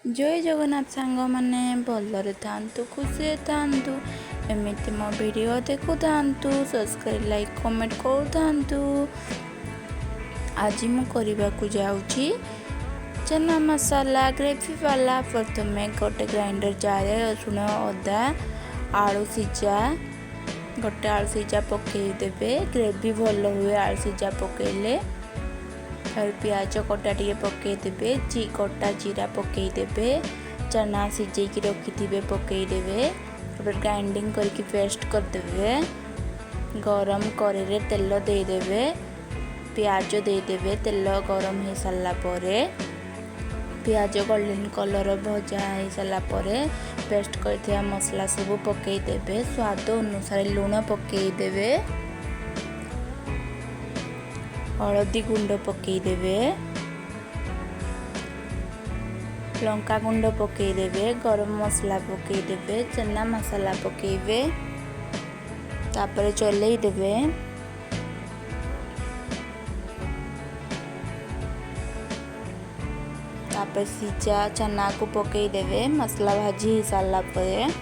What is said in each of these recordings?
जय जगन्नाथ सांग मैंने भलरे थांतु खुशी थांतु एमती मो वीडियो देखु थांतु सब्सक्राइब लाइक कमेंट करू थांतु। आज मु करबा को जाउची चना मसाला ग्रेवी वाला। प्रथम गोटे ग्राइंडर जार रसुण अदा आलू सीझा गोटे आलू सीझा पकईदेवे। ग्रेवी भल हुए आलू सीझा पकईले और प्याज कटा टे पकईदेवे। कटा जीरा पकईदेवे। चना सीझे रखी पकईदेवे। ग्राइंडिंग करके पेस्ट करदेवे। गरम कड़े तेल देदेवे। प्याज देदेवे। तेल गरम हो सारा पर प्याज गोल्डन कलर भजा हो सारा पर पेस्ट कर मसला सब पकईदेवे। स्वाद अनुसार लुण पकईदेवे। हलदी गुंड पकईदेवे। लंका गुंड पकईदेवे। गरम मसला पकईदेवे। चना मसाला पकईबे। तापर चलई देवे। तापर सीझा चना को पकईदेवे। मसला भाजी हो सारा पर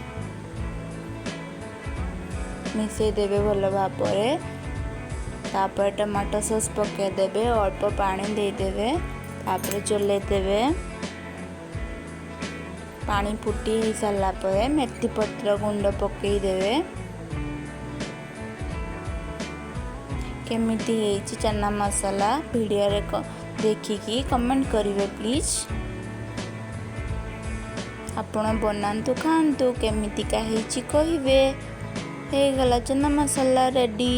मिसई देवे भल भाव। तापर टमाटो सॉस पकईदेवे। अल्प पानी देदेवे। तापर चले देवे। पानी फुटी हो सारा पर मेथी पत्र गुंड पकईदेवे। केमिति हेची चना मसाला वीडियो रे देखिकी कमेंट करिवे प्लीज। आपण बनातु खातु केमिति का हेची कहिवे। हे गला चना मसाला रेडी।